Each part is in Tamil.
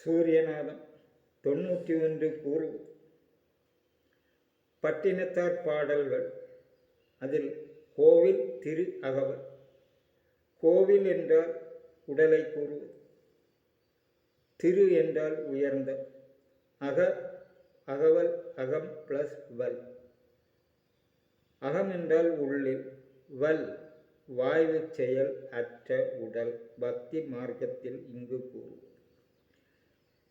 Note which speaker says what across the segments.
Speaker 1: சூரியநாதம் 91 கூறு பட்டினத்தார் பாடல்கள். அதில் கோவில் திரு அகவல். கோவில் என்றால் உடலை கூறுவது, திரு என்றால் உயர்ந்த, அகவல் அகம் பிளஸ் வல். அகம் என்றால் உள்ளில், வல் வாய்வு செயல் அற்ற உடல். பக்தி மார்க்கத்தில் இங்கு கூறுவது.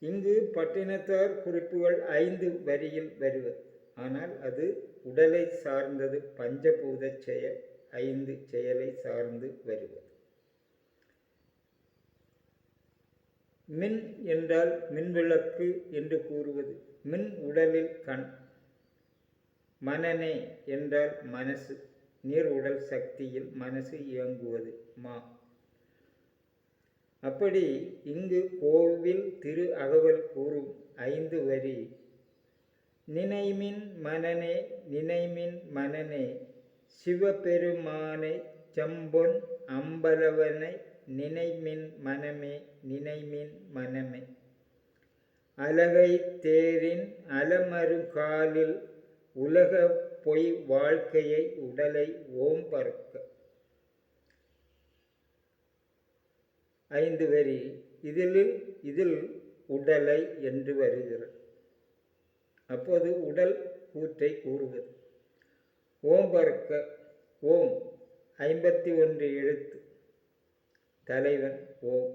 Speaker 1: இங்கு பட்டினத்தார் குறிப்புகள் 5 வரியில் வருவது. ஆனால் அது உடலை சார்ந்தது. பஞ்சபூத செயல் 5 செயலை சார்ந்து வருவது. மின் என்றால் மின்விளக்கு என்று கூறுவது. மின் உடலில் கண். மனனே என்றால் மனசு. நீர் உடல் சக்தியில் மனசு இயங்குவது மா. அப்படி இங்கு கோவில் திரு அகவல் கூறும் 5 வரி. நினைமின் மனனே நினைமின் மனனே சிவபெருமானை செம்பொன் அம்பலவனை நினைமின் மனமே நினைமின் மனமே அலகை தேரின் அலமருகாலில் உலக பொய் வாழ்க்கையை உடலை ஓம்பற்க. 5 வரி. இதில் உடலை என்று வருகிறது. அப்போது உடல் கூற்றை கூறுவது. ஓம்பற்க. ஓம் 51 எழுத்து. தலைவன் ஓம்.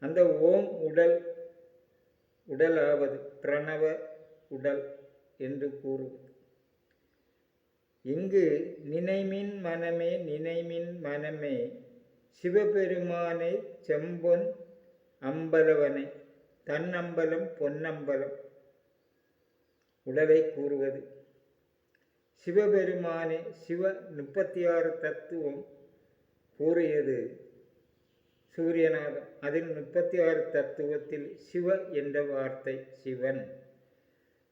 Speaker 1: அந்த ஓம் உடலாவது பிரணவ உடல் என்று கூறுவது. இங்கு நினைமின் மனமே நினைமின் மனமே சிவபெருமானை செம்பொன் அம்பலவனை, தன்னம்பலம் பொன்னம்பலம் உடலை கூறுவது. சிவபெருமானே சிவ 36 தத்துவம் கூறியது சூரியநாதம். அதில் 36 தத்துவத்தில் சிவ என்ற வார்த்தை சிவன்.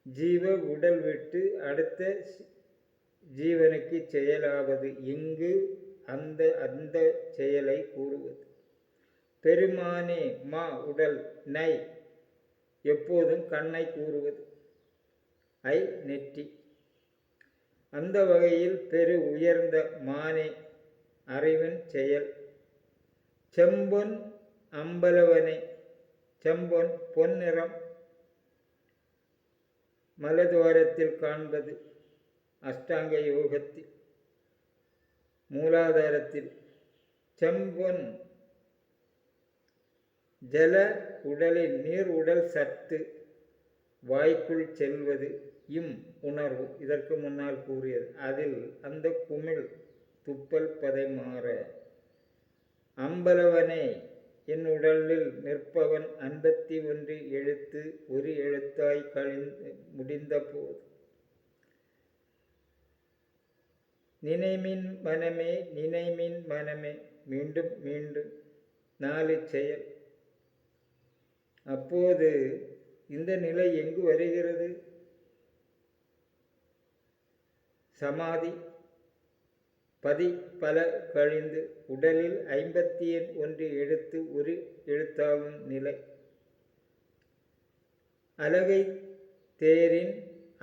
Speaker 1: ஜீவ உடல் விட்டு அடுத்த ஜீவனுக்கு செயலாவது. இங்கு அந்த செயலை கூறுவது. பெருமானே மா உடல். நை எப்போதும் கண்ணை கூறுவது. ஐ நெற்றி. அந்த வகையில் பெரு உயர்ந்த மானே அறிவின் செயல். செம்பொன் அம்பலவனை. செம்பொன் பொன்னிறம் மலதுவாரத்தில் காண்பது. அஷ்டாங்க யோகத்தில் மூலாதாரத்தில். செம்பொன் ஜல உடலில் நீர் உடல் சத்து வாய்க்குள் செல்வது. இம் உணர்வு இதற்கு முன்னால் கூறியது. அதில் அந்த குமிழ் துப்பல் பதை மாற. அம்பலவனே என் உடலில் நிற்பவன் 51 எழுத்து ஒரு எழுத்தாய் முடிந்த போது. நினைமின் மனமே நினைமின் மனமே மீண்டும் மீண்டும் 4 செயல். அப்போது இந்த நிலை எங்கு வருகிறது? சமாதி பதி பல கழிந்து உடலில் 51 எழுத்து ஒரு எழுத்தாகும் நிலை. அலகை தேரின்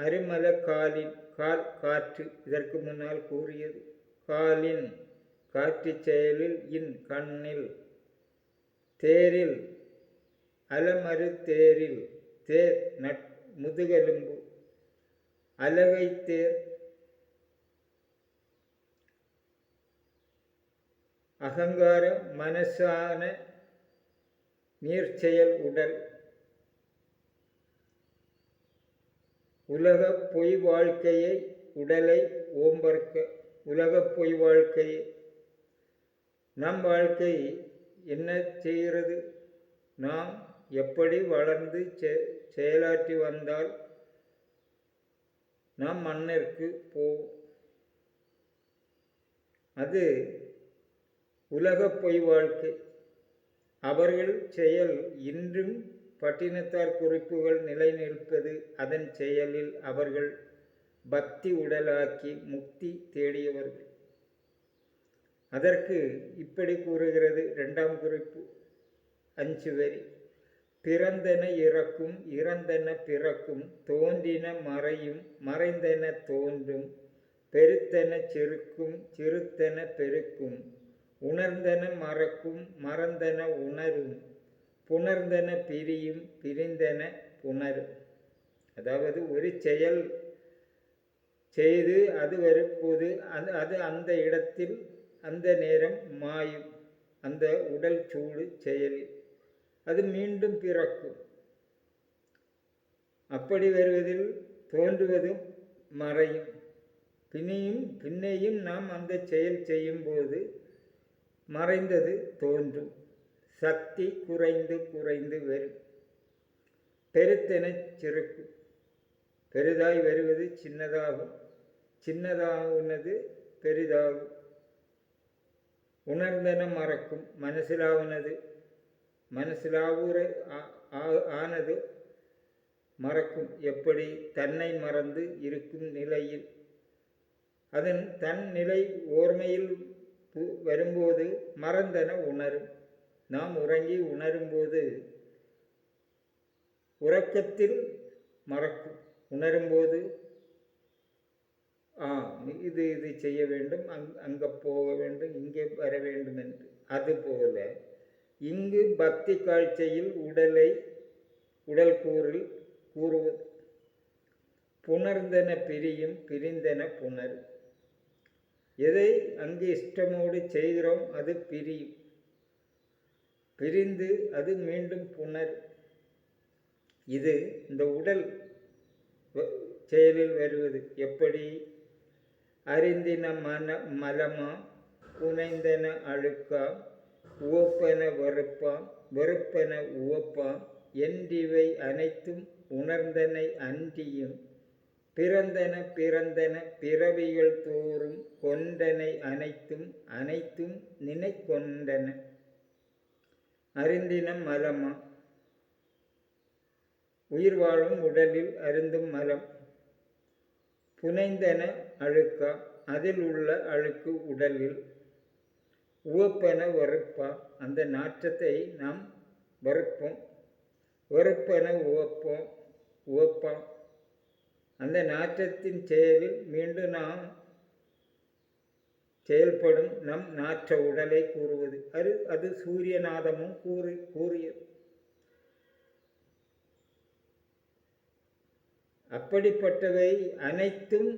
Speaker 1: அருமல காலின். கால் காற்று இதற்கு முன்னால் கூறியது. காலின் காற்று செயலில் இன் கண்ணில். தேரில் அலமரு தேரில். தேர் முதுகெலும்பு. அலகை தேர் அகங்கார மனசான நீர்ச்செயல் உடல். உலக பொய் வாழ்க்கையை உடலை ஓம்பற்க. உலக பொய் வாழ்க்கையை. நம் வாழ்க்கை என்ன செய்கிறது? நாம் எப்படி வளர்ந்து செயலாற்றி வந்தால் நாம் மண்ணிற்கு போவோம். அது உலக பொய் வாழ்க்கை. அவர்கள் செயல் இன்றும் பட்டினத்தார் குறிப்புகள் நிலை நிற்பது. அதன் செயலில் அவர்கள் பக்தி உடலாக்கி முக்தி தேடியவர்கள். அதற்கு இப்படி கூறுகிறது 2ஆம் குறிப்பு 5 வரி. பிறந்தன இறக்கும் இறந்தன பிறக்கும் தோன்றின மறையும் மறைந்தன தோன்றும் பெருத்தன சிறுக்கும் சிறுத்தன பெருக்கும் உணர்ந்தன மறக்கும் மறந்தன உணரும் புணர்ந்தன பிரியும் பிரிந்தன புணரும். அதாவது ஒரு செயல் செய்து அது வரும்போது அது அந்த இடத்தில் அந்த நேரம் மாயும். அந்த உடல் சூடு செயலில் அது மீண்டும் பிறக்கும். அப்படி வருவதில் தோன்றுவதும் மறையும். பின்னையும் நாம் அந்த செயல் செய்யும்போது மறைந்தது தோன்றும். சக்தி குறைந்து குறைந்து வரும். பெருத்தென சிறுக்கும். பெரிதாய் வருவது சின்னதாகும், சின்னதாகுனது பெரிதாகும். உணர்ந்தன மறக்கும். மனசிலாவுனது மனசிலாவுற ஆனது மறக்கும். எப்படி? தன்னை மறந்து இருக்கும் நிலையில் அதன் தன் நிலை ஓர்மையில் வரும்போது மறந்தன உணரும். நாம் உறங்கி உணரும்போது உறக்கத்தில் மறக்கும். உணரும்போது இது இது செய்ய வேண்டும், அங்கே போக வேண்டும், இங்கே வர வேண்டும் என்று. அதுபோல இங்கு பக்தி காட்சியில் உடல் கூறுவது புணர்ந்தன பிரியும் பிரிந்தன புணர். எதை அங்கு இஷ்டமோடு செய்கிறோம் அது பிரியும், பிரிந்து அது மீண்டும் புணர். இது இந்த உடல் செயலில் வருவது எப்படி? அறிந்தின மலமா புனைந்தன அழுக்கா உவப்பன வெறுப்பாம் வெறுப்பன உவப்பாம் என்றிவை அனைத்தும் உணர்ந்தனை அன்றியும் பிறந்தன பிறந்தன பிறவிகள் தோறும் கொண்டனை அனைத்தும் அனைத்தும் நினை கொண்டன. அறிந்தின மலமா உயிர் வாழும் உடலில் அருந்தும் மலம். புனைந்தன அழுக்கா அதில் உள்ள அழுக்கு உடலில். உவப்பன வெறுப்பா அந்த நாற்றத்தை நாம் வெறுப்போம். வெறுப்பன உவப்பாம் அந்த நாற்றத்தின் செயலில் மீண்டும் நாம் செயல்படும் நம் நாற்ற உடலை கூறுவது. அது சூரியநாதமும் கூறியது. அப்படிப்பட்டவை அனைத்தும்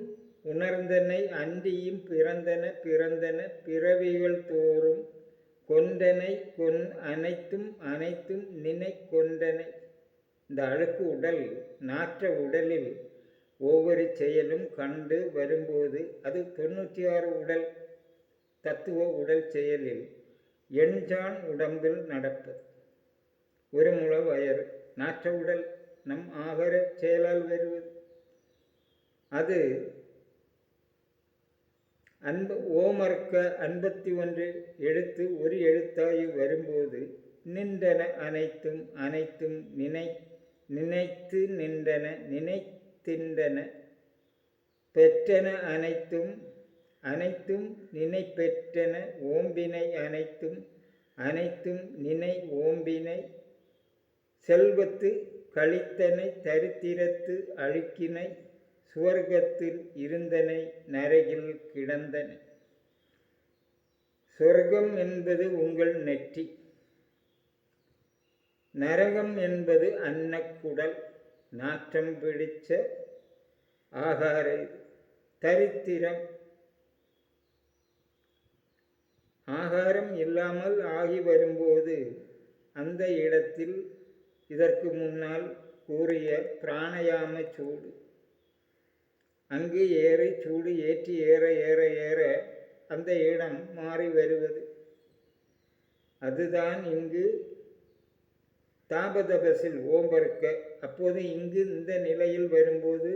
Speaker 1: உணர்ந்தனை அன்றியும் பிறந்தன பிறந்தன பிறவிகள் தோறும் கொண்டனை அனைத்தும் அனைத்தும் நினை கொண்டனை. இந்த அழுக்கு உடல் நாற்ற உடலில் ஒவ்வொரு செயலும் கண்டு வரும்போது அது 96 உடல் தத்துவ உடல் செயலில் எண்ஜான் உடம்பில் நடப்பது. ஒரு முழ வயறு நாற்ற உடல் நம் ஆகார செயலால் வருவது. அது ஓமர்க்க 51 எழுத்து ஒரு எழுத்தாய் வரும்போது நின்றன அனைத்தும் அனைத்தும் நினைத்து நின்றன நினைத்தின்றன பெற்றன அனைத்தும் அனைத்தும் நினை பெற்றன ஓம்பினை அனைத்தும் அனைத்தும் நினை ஓம்பினை செல்வத்து கழித்தனை தரித்திரத்து அழுக்கினை சுவர்க்கத்தில் இருந்தனை நரகில் கிடந்தன. சொர்க்கம் என்பது உங்கள் நெற்றி, நரகம் என்பது அன்னக்குடல் நாற்றம் பிடிச்ச ஆகார தரித்திரம். ஆகாரம் இல்லாமல் ஆகி வரும்போது அந்த இடத்தில் இதற்கு முன்னால் கூறிய பிராணயாம சூடு அங்கு ஏறி சூடு ஏற்றி ஏற ஏற ஏற அந்த இடம் மாறி வருவது. அதுதான் இங்கு தாபதபசில் ஓம்பர்க்க. அப்போது இங்கு இந்த நிலையில் வரும்போது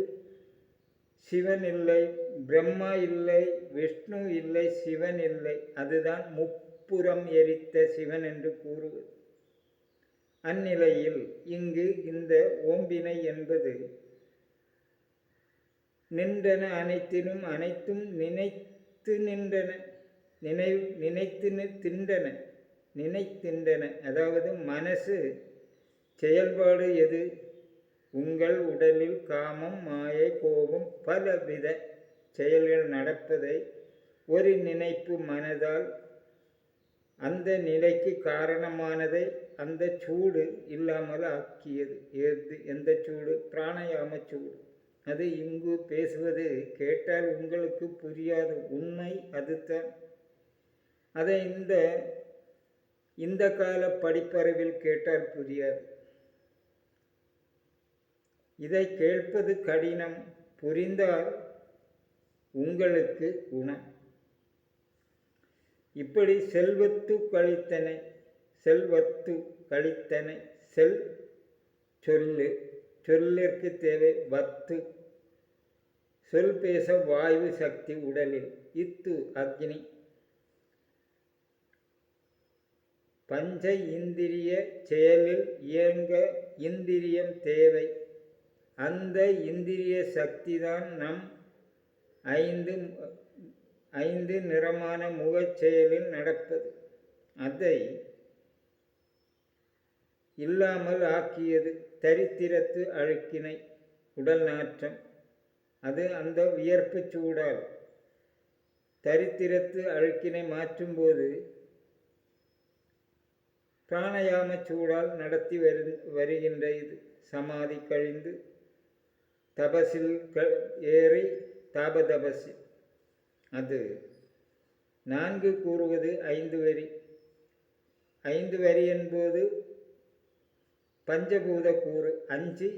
Speaker 1: சிவன் இல்லை, பிரம்மா இல்லை, விஷ்ணு இல்லை, சிவன் இல்லை. அதுதான் முப்புறம் எரித்த சிவன் என்று கூறுவது. அந்நிலையில் இங்கு இந்த ஓம்பினை என்பது நின்றன அனைத்தினும் அனைத்தும் நினைத்து நின்றன நினைத்து தின்றன நினைத்தின்றன. அதாவது மனசு செயல்பாடு எது? உங்கள் உடலில் காமம், மாயை, கோபம், பலவித செயல்கள் நடப்பதை ஒரு நினைப்பு மனதால் அந்த நிலைக்கு காரணமானதை அந்த சூடு இல்லாமல் ஆக்கியது. எந்த சூடு? பிராணாயாம சூடு. அது இங்கு பேசுவது கேட்டால் உங்களுக்கு புரியாது. உண்மை அதுதான். அதை இந்த கால படிப்பறிவில் கேட்டால் புரியாது. இதை கேட்பது கடினம். புரிந்தால் உங்களுக்கு குணம். இப்படி செல்வத்து கழித்தனை, செல்வத்து கழித்தனை, சொல்லிற்கு தேவை வத்து. சொல் பேச வாயு சக்தி உடலில். இத்து அக்னி. பஞ்ச இந்திரிய செயலில் இயங்க இந்திரியம் தேவை. அந்த இந்திரிய சக்தி தான் நம் ஐந்து நிறமான முகச் செயலில் நடப்பது. அதை இல்லாமல் ஆக்கியது தரித்திரத்து அழுக்கினை, உடல் நாற்றம். அது அந்த வியர்ப்பு சூடால் தரித்திரத்து அழுக்கினை மாற்றும்போது பிராணாயாம சூடால் நடத்தி வருகின்ற இது. சமாதி கழிந்து தபசில் ஏறி தாபதபசி. அது 4 கூறுவது 5 வரி. 5 வரி என்பது பஞ்சபூத கூறு. 5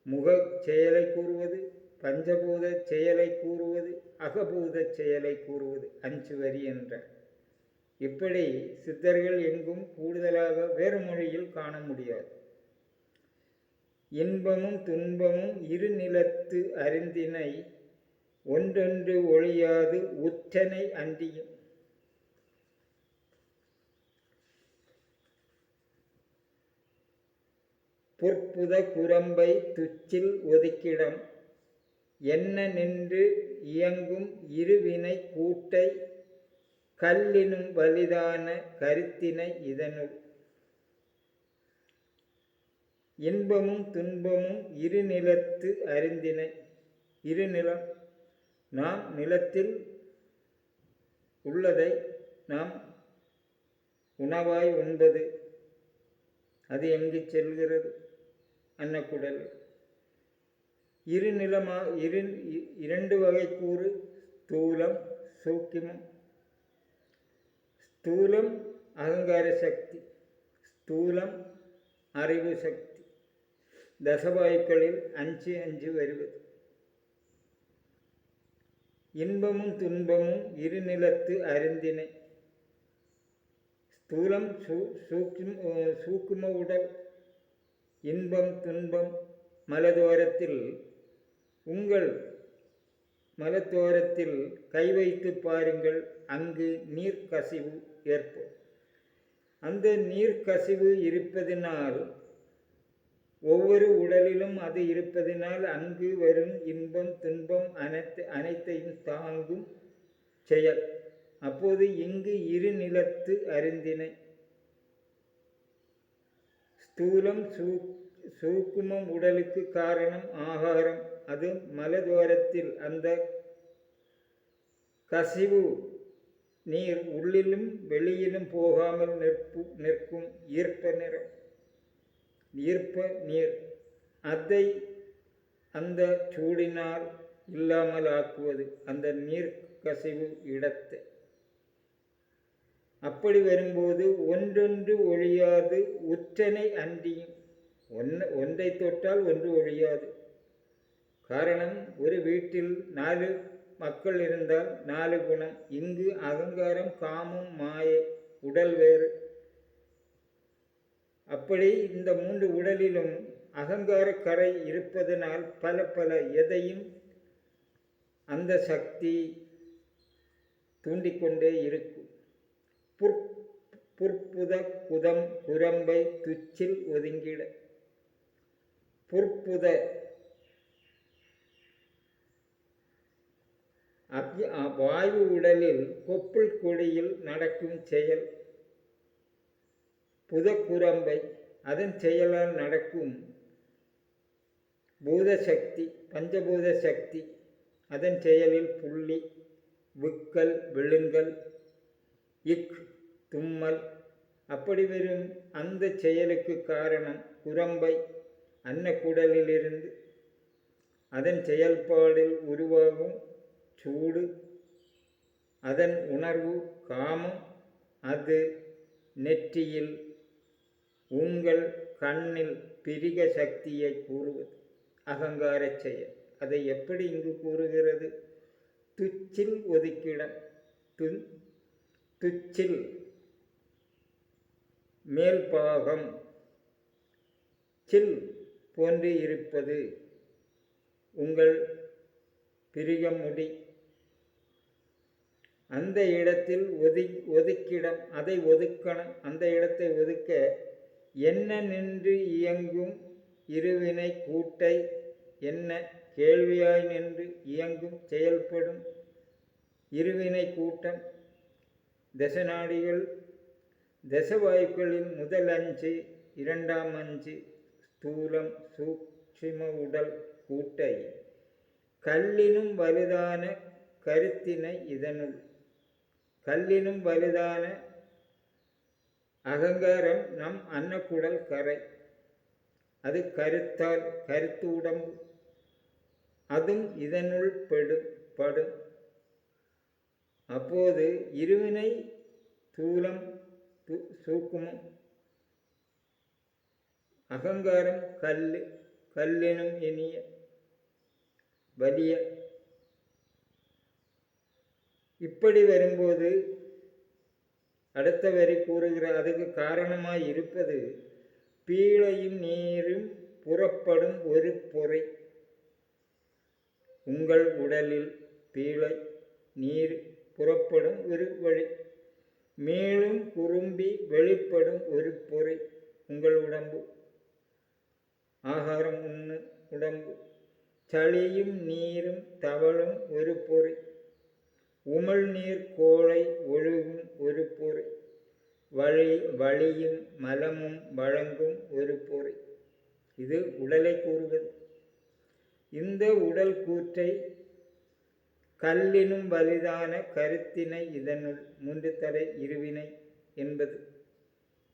Speaker 1: முக செயலை கூறுவது, பஞ்சபூத செயலை கூறுவது, அகபூத செயலை கூறுவது 5 வரி என்ற. இப்படி சித்தர்கள் எங்கும் கூடுதலாக வேறு மொழியில் காண முடியாது. இன்பமும் துன்பமும் இரு நிலத்து அறிந்தினை ஒன்றொன்று ஒழியாது உற்றனை அன்றியும். புற்புத குரம்பை துச்சில் ஒதுக்கிடம் என்ன நின்று இயங்கும் இருவினை கூட்டை கல்லினும் வலிதான கருத்தினை இதனுள். இன்பமும் துன்பமும் இரு நிலத்து அறிந்தினை. இருநிலம், நாம் நிலத்தில் உள்ளதை நாம் உணவாய் உண்பது. அது எங்கு செல்கிறது? அன்னக்குடல். இரண்டு வகை கூறு. ஸ்தூலம், சூக்கிமம். ஸ்தூலம் அகங்கார சக்தி, ஸ்தூலம் அறிவு சக்தி. தசவாயுக்களில் 5 வருவது. இன்பமும் துன்பமும் இரு நிலத்து அறிந்தினை. ஸ்தூலம் சூக்கும உடல். இன்பம் துன்பம் மலதோரத்தில். உங்கள் மலத்தோரத்தில் கை வைத்து பாருங்கள், அங்கு நீர்க்கசிவு ஏற்படும். அந்த நீர்க்கசிவு இருப்பதினால், ஒவ்வொரு உடலிலும் அது இருப்பதினால் அங்கு வரும் இன்பம் துன்பம் அனைத்தையும் தாங்கும் செயல். அப்போது இங்கு இரு நிலத்து அறிந்தினை. ஸ்தூலம் சூக்குமம் உடலுக்கு காரணம் ஆகாரம். அது மலதோரத்தில் அந்த கசிவு நீர் உள்ளிலும் வெளியிலும் போகாமல் நிற்கும் ஈர்ப்ப நீர். அதை அந்த சூடினால் இல்லாமல் ஆக்குவது அந்த நீர் கசிவு இடத்தை. அப்படி வரும்போது ஒன்றொன்று ஒழியாது உற்றனை அன்றியும். ஒன்றை தொட்டால் ஒன்று ஒழியாது. காரணம், ஒரு வீட்டில் 4 மக்கள் இருந்தால் 4 குணம். இங்கு அகங்காரம், காமம், மாயை, உடல் வேறு. அப்படி இந்த 3 உடலிலும் அகங்கார கரை இருப்பதனால் பல எதையும் அந்த சக்தி தூண்டிக்கொண்டே இருக்கும். புற்புத குரம்பை துச்சில் ஒதுங்கிட. புற்புத வாயு உடலில் கொப்புள் கொடியில் நடக்கும் செயல். புதக்குரம்பை அதன் செயலால் நடக்கும் பூதசக்தி, பஞ்சபூத சக்தி, அதன் செயலில் புள்ளி, விக்கல், விழுங்கல், இக், தும்மல், அப்படி வரும் அந்த செயலுக்கு காரணம் குரம்பை அன்னக்குடலிலிருந்து அதன் செயல்பாடில் உருவாகும் சூடு, அதன் உணர்வு காமம், அது நெற்றியில் உங்கள் கண்ணில் பிரிக சக்தியை கூறுவது அகங்கார செயல். அதை எப்படி இங்கு கூறுகிறது? துச்சில் ஒதுக்கிடம், துச்சில் மேல்பாகம் சில் போன்று இருப்பது உங்கள் பிரிகமுடி. அந்த இடத்தில் ஒதுக்கிடம், அதை ஒதுக்கணும். அந்த இடத்தை ஒதுக்க என்ன நின்று இயங்கும் இருவினை கூட்டை, என்ன கேள்வியாய் நின்று இயங்கும் செயல்படும் இருவினை கூட்டம். தசநாடிகள், தசவாயுக்களில் முதல் 5, இரண்டாம் 5 ஸ்தூலம் சூக்ஷ்ம உடல் கூட்டை கல்லினும் வலுதான கருத்தினை இதனுள். கல்லினும் வலுதான அகங்காரம் நம் அன்னக்குடல் கரை, அது கருத்தால் கருத்து உடம்பு, அதுவும் இதனுள் படும். அப்போது இருவினை தூலம் சூக்குமம், அகங்காரம் கல்லினும் இனிய வலிய. இப்படி வரும்போது அடுத்த வரி கூறுகிற அதுக்கு காரணமாய் இருப்பது பீழையும் நீரும் புறப்படும் ஒரு பொறை. உங்கள் உடலில் பீழை நீர் புறப்படும் ஒரு வழி, மேலும் குறும்பி வெளிப்படும் ஒரு பொறை உங்கள் உடம்பு, ஆகாரம் உண்ணு உடம்பு. சளியும் நீரும் தவழும் ஒரு பொறை, உமிழ்நீர் கோளை ஒழுகும் ஒரு பொறை, வழியும் மலமும் வழங்கும் ஒரு பொறை. இது உடலை கூறுவது. இந்த உடல் கூற்றை கல்லினும் வலிதான கருத்தினை இதனுள் 3 தலை இருவினை என்பது.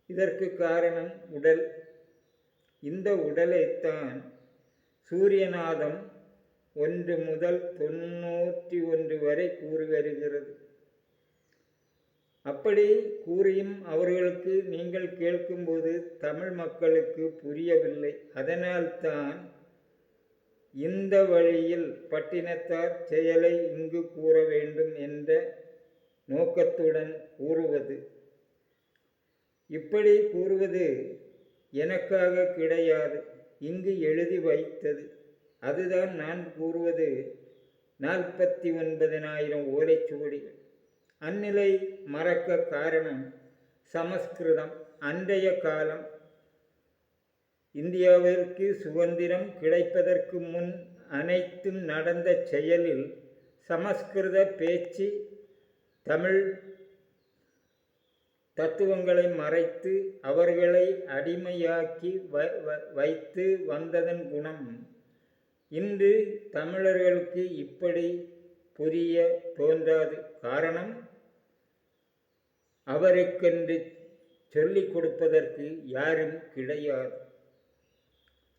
Speaker 1: இதற்கு காரணம் உடல். இந்த உடலைத்தான் சூரியநாதம் 1 முதல் 91 வரை கூறி வருகிறது. அப்படி கூறியும் அவர்களுக்கு நீங்கள் கேட்கும்போது தமிழ் மக்களுக்கு புரியவில்லை. அதனால்தான் இந்த வழியில் பட்டினத்தார் செயலை இங்கு கூற வேண்டும் என்ற நோக்கத்துடன் கூறுவது. இப்படி கூறுவது எனக்காக கிடையாது, இங்கு எழுதி வைத்தது. அதுதான் நான் கூறுவது 49,000 ஓலைச்சுவடிகள். அந்நிலை மறக்க காரணம் சமஸ்கிருதம். அன்றைய காலம் இந்தியாவிற்கு சுதந்திரம் கிடைப்பதற்கு முன் அனைத்தும் நடந்த செயலில் சமஸ்கிருத பேச்சு தமிழ் தத்துவங்களை மறைத்து அவர்களை அடிமையாக்கி வைத்து வந்ததன் குணம் இன்று தமிழர்களுக்கு இப்படி புரிய தோன்றாது. காரணம், அவருக்கென்று சொல்லிக் கொடுப்பதற்கு யாரும் கிடையாது.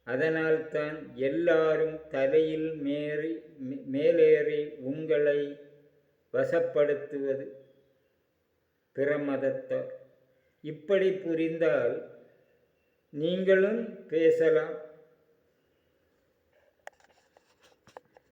Speaker 1: அதனால்தான் எல்லாரும் தலையில் மேலேறி உங்களை வசப்படுத்துவது பிற மதத்தார். இப்படி புரிந்தால் நீங்களும் பேசலாம்,